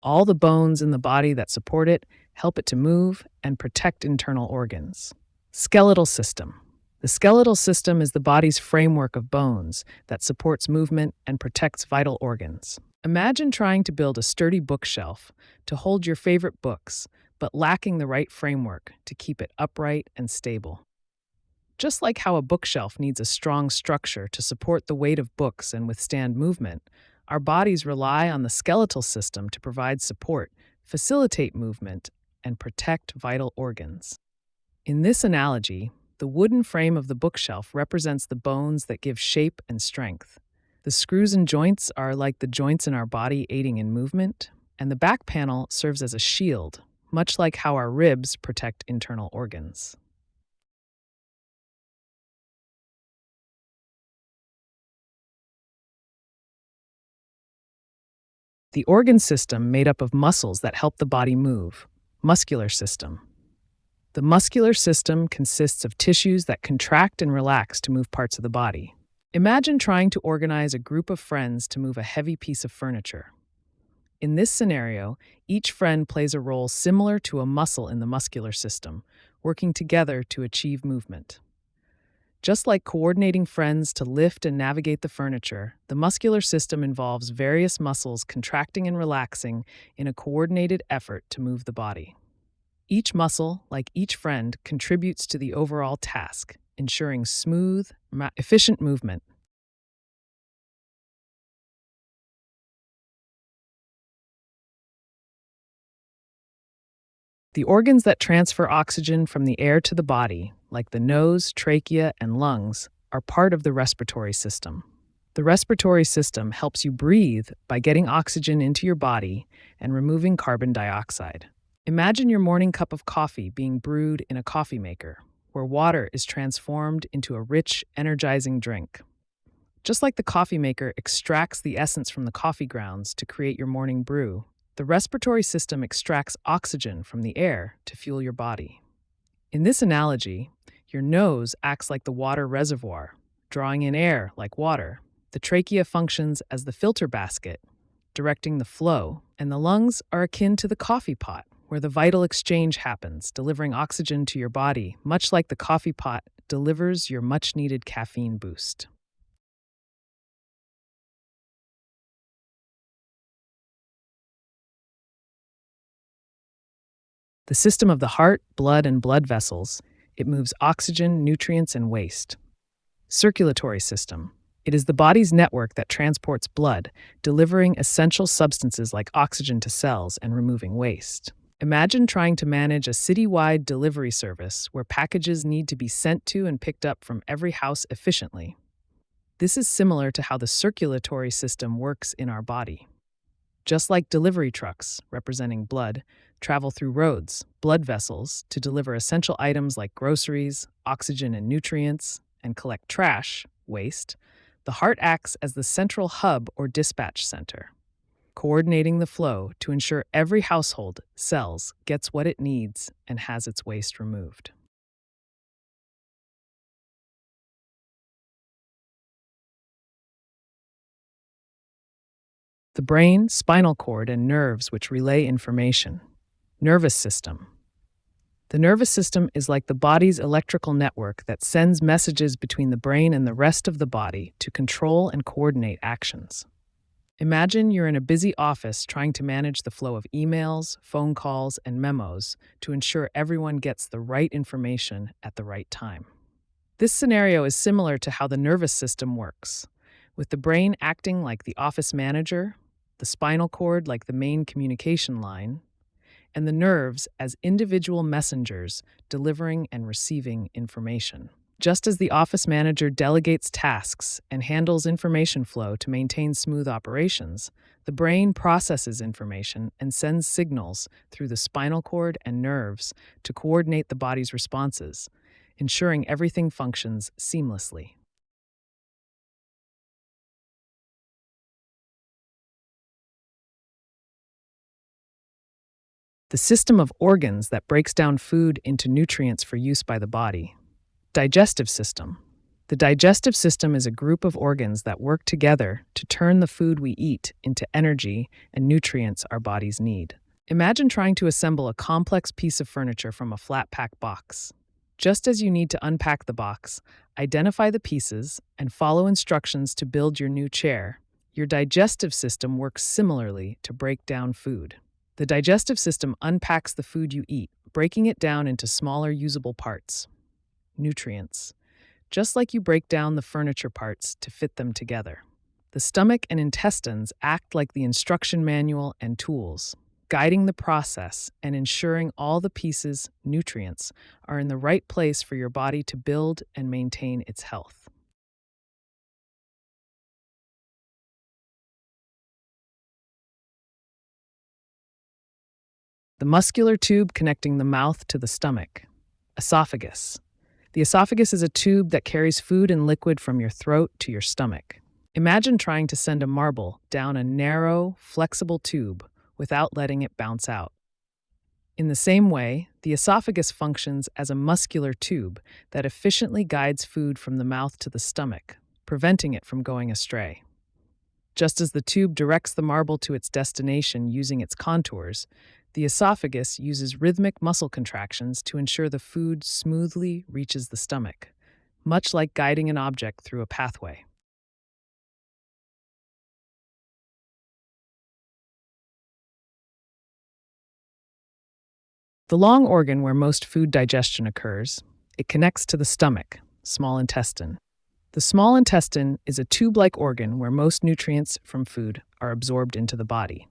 All the bones in the body that support it help it to move and protect internal organs. Skeletal system. The skeletal system is the body's framework of bones that supports movement and protects vital organs. Imagine trying to build a sturdy bookshelf to hold your favorite books, but lacking the right framework to keep it upright and stable. Just like how a bookshelf needs a strong structure to support the weight of books and withstand movement, our bodies rely on the skeletal system to provide support, facilitate movement, and protect vital organs. In this analogy, the wooden frame of the bookshelf represents the bones that give shape and strength. The screws and joints are like the joints in our body aiding in movement, and the back panel serves as a shield, much like how our ribs protect internal organs. The organ system made up of muscles that help the body move. Muscular system. The muscular system consists of tissues that contract and relax to move parts of the body. Imagine trying to organize a group of friends to move a heavy piece of furniture. In this scenario, each friend plays a role similar to a muscle in the muscular system, working together to achieve movement. Just like coordinating friends to lift and navigate the furniture, the muscular system involves various muscles contracting and relaxing in a coordinated effort to move the body. Each muscle, like each friend, contributes to the overall task, ensuring smooth, efficient movement. The organs that transfer oxygen from the air to the body, like the nose, trachea, and lungs, are part of the respiratory system. The respiratory system helps you breathe by getting oxygen into your body and removing carbon dioxide. Imagine your morning cup of coffee being brewed in a coffee maker, where water is transformed into a rich, energizing drink. Just like the coffee maker extracts the essence from the coffee grounds to create your morning brew, the respiratory system extracts oxygen from the air to fuel your body. In this analogy, your nose acts like the water reservoir, drawing in air like water. The trachea functions as the filter basket, directing the flow, and the lungs are akin to the coffee pot, where the vital exchange happens, delivering oxygen to your body, much like the coffee pot delivers your much-needed caffeine boost. The system of the heart, blood, and blood vessels, it moves oxygen, nutrients, and waste. Circulatory system. It is the body's network that transports blood, delivering essential substances like oxygen to cells and removing waste. Imagine trying to manage a citywide delivery service where packages need to be sent to and picked up from every house efficiently. This is similar to how the circulatory system works in our body. Just like delivery trucks, representing blood, travel through roads, blood vessels, to deliver essential items like groceries, oxygen, and nutrients, and collect trash, waste, the heart acts as the central hub or dispatch center, coordinating the flow to ensure every household, cells, gets what it needs and has its waste removed. The brain, spinal cord, and nerves which relay information. Nervous system. The nervous system is like the body's electrical network that sends messages between the brain and the rest of the body to control and coordinate actions. Imagine you're in a busy office trying to manage the flow of emails, phone calls, and memos to ensure everyone gets the right information at the right time. This scenario is similar to how the nervous system works, with the brain acting like the office manager, the spinal cord like the main communication line, and the nerves as individual messengers delivering and receiving information. Just as the office manager delegates tasks and handles information flow to maintain smooth operations, the brain processes information and sends signals through the spinal cord and nerves to coordinate the body's responses, ensuring everything functions seamlessly. The system of organs that breaks down food into nutrients for use by the body. Digestive system. The digestive system is a group of organs that work together to turn the food we eat into energy and nutrients our bodies need. Imagine trying to assemble a complex piece of furniture from a flat pack box. Just as you need to unpack the box, identify the pieces, and follow instructions to build your new chair, your digestive system works similarly to break down food. The digestive system unpacks the food you eat, breaking it down into smaller usable parts, nutrients, just like you break down the furniture parts to fit them together. The stomach and intestines act like the instruction manual and tools, guiding the process and ensuring all the pieces, nutrients, are in the right place for your body to build and maintain its health. The muscular tube connecting the mouth to the stomach. Esophagus. The esophagus is a tube that carries food and liquid from your throat to your stomach. Imagine trying to send a marble down a narrow, flexible tube without letting it bounce out. In the same way, the esophagus functions as a muscular tube that efficiently guides food from the mouth to the stomach, preventing it from going astray. Just as the tube directs the marble to its destination using its contours, the esophagus uses rhythmic muscle contractions to ensure the food smoothly reaches the stomach, much like guiding an object through a pathway. The long organ where most food digestion occurs, it connects to the stomach, small intestine. The small intestine is a tube-like organ where most nutrients from food are absorbed into the body.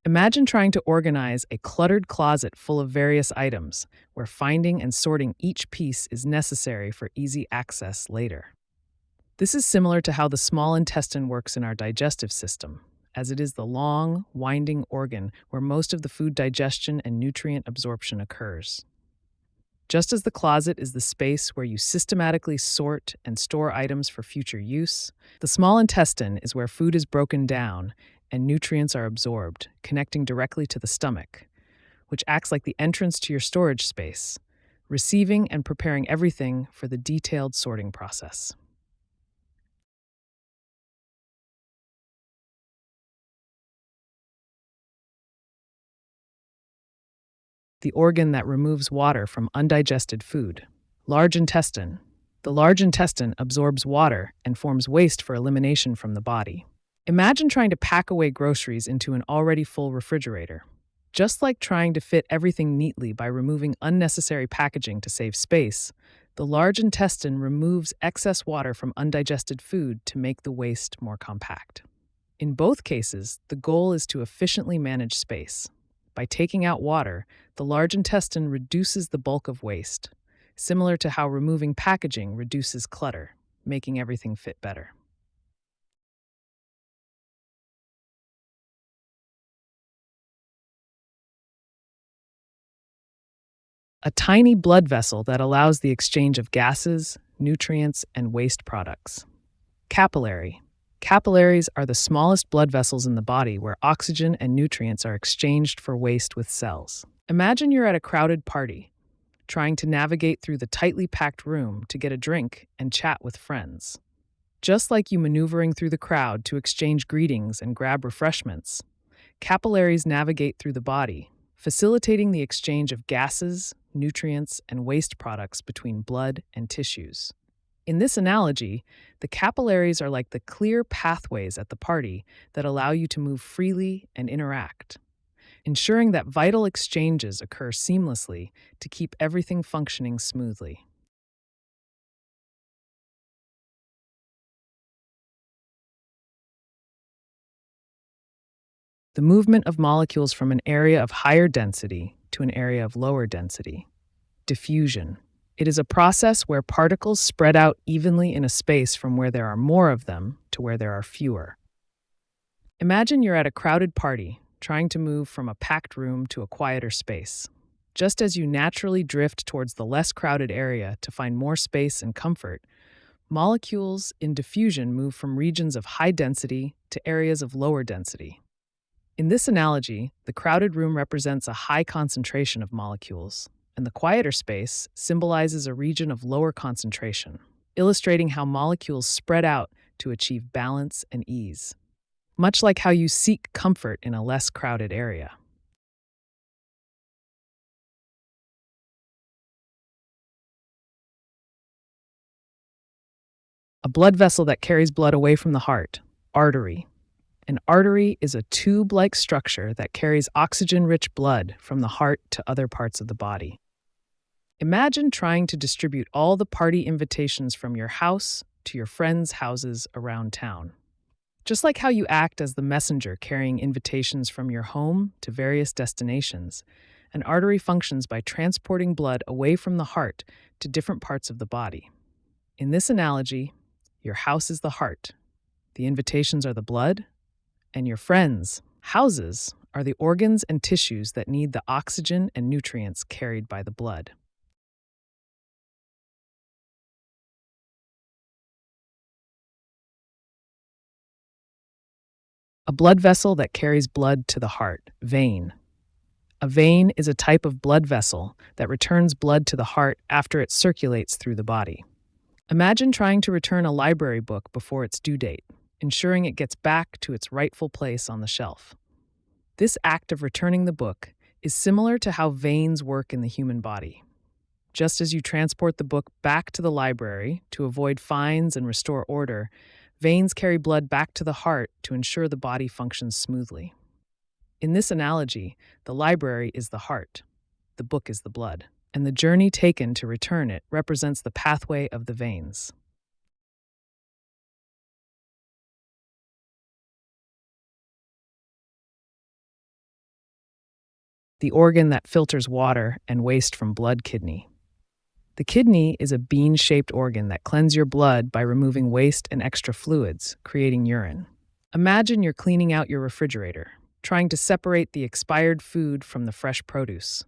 Imagine trying to organize a cluttered closet full of various items, where finding and sorting each piece is necessary for easy access later. This is similar to how the small intestine works in our digestive system, as it is the long, winding organ where most of the food digestion and nutrient absorption occurs. Just as the closet is the space where you systematically sort and store items for future use, the small intestine is where food is broken down and nutrients are absorbed, connecting directly to the stomach, which acts like the entrance to your storage space, receiving and preparing everything for the detailed sorting process. The organ that removes water from undigested food. Large intestine. The large intestine absorbs water and forms waste for elimination from the body. Imagine trying to pack away groceries into an already full refrigerator. Just like trying to fit everything neatly by removing unnecessary packaging to save space, the large intestine removes excess water from undigested food to make the waste more compact. In both cases, the goal is to efficiently manage space. By taking out water, the large intestine reduces the bulk of waste, similar to how removing packaging reduces clutter, making everything fit better. A tiny blood vessel that allows the exchange of gases, nutrients, and waste products. Capillary. Capillaries are the smallest blood vessels in the body where oxygen and nutrients are exchanged for waste with cells. Imagine you're at a crowded party, trying to navigate through the tightly packed room to get a drink and chat with friends. Just like you maneuvering through the crowd to exchange greetings and grab refreshments, capillaries navigate through the body, facilitating the exchange of gases, nutrients, and waste products between blood and tissues. In this analogy, the capillaries are like the clear pathways at the party that allow you to move freely and interact, ensuring that vital exchanges occur seamlessly to keep everything functioning smoothly. The movement of molecules from an area of higher density to an area of lower density. Diffusion. It is a process where particles spread out evenly in a space from where there are more of them to where there are fewer. Imagine you're at a crowded party, trying to move from a packed room to a quieter space. Just as you naturally drift towards the less crowded area to find more space and comfort, molecules in diffusion move from regions of high density to areas of lower density. In this analogy, the crowded room represents a high concentration of molecules, and the quieter space symbolizes a region of lower concentration. illustrating how molecules spread out to achieve balance and ease, much like how you seek comfort in a less crowded area. A blood vessel that carries blood away from the heart, artery. An artery is a tube like structure that carries oxygen rich blood from the heart to other parts of the body. Imagine trying to distribute all the party invitations from your house to your friends' houses around town. Just like how you act as the messenger carrying invitations from your home to various destinations, an artery functions by transporting blood away from the heart to different parts of the body. In this analogy, your house is the heart, the invitations are the blood, and your friends' houses are the organs and tissues that need the oxygen and nutrients carried by the blood. A blood vessel that carries blood to the heart, vein. A vein is a type of blood vessel that returns blood to the heart after it circulates through the body. Imagine trying to return a library book before its due date, ensuring it gets back to its rightful place on the shelf. This act of returning the book is similar to how veins work in the human body. Just as you transport the book back to the library to avoid fines and restore order, veins carry blood back to the heart to ensure the body functions smoothly. In this analogy, the library is the heart, the book is the blood, and the journey taken to return it represents the pathway of the veins. The organ that filters water and waste from blood, kidney. The kidney is a bean-shaped organ that cleanses your blood by removing waste and extra fluids, creating urine. Imagine you're cleaning out your refrigerator, trying to separate the expired food from the fresh produce.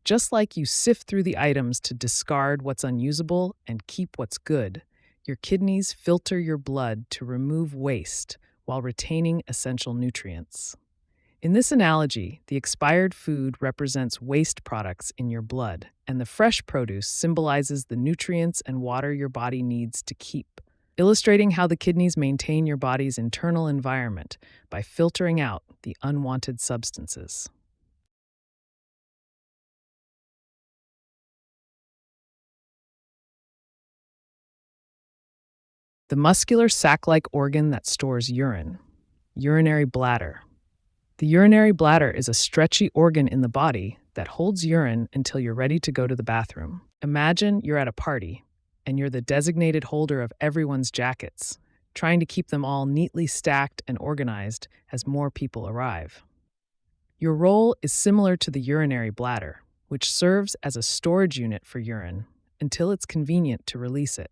Just like you sift through the items to discard what's unusable and keep what's good, your kidneys filter your blood to remove waste while retaining essential nutrients. In this analogy, the expired food represents waste products in your blood, and the fresh produce symbolizes the nutrients and water your body needs to keep, illustrating how the kidneys maintain your body's internal environment by filtering out the unwanted substances. The muscular sac-like organ that stores urine, urinary bladder. The urinary bladder is a stretchy organ in the body that holds urine until you're ready to go to the bathroom. Imagine you're at a party, and you're the designated holder of everyone's jackets, trying to keep them all neatly stacked and organized as more people arrive. Your role is similar to the urinary bladder, which serves as a storage unit for urine until it's convenient to release it.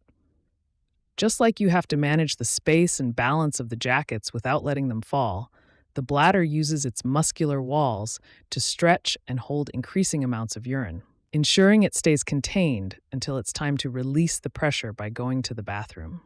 Just like you have to manage the space and balance of the jackets without letting them fall, the bladder uses its muscular walls to stretch and hold increasing amounts of urine, ensuring it stays contained until it's time to release the pressure by going to the bathroom.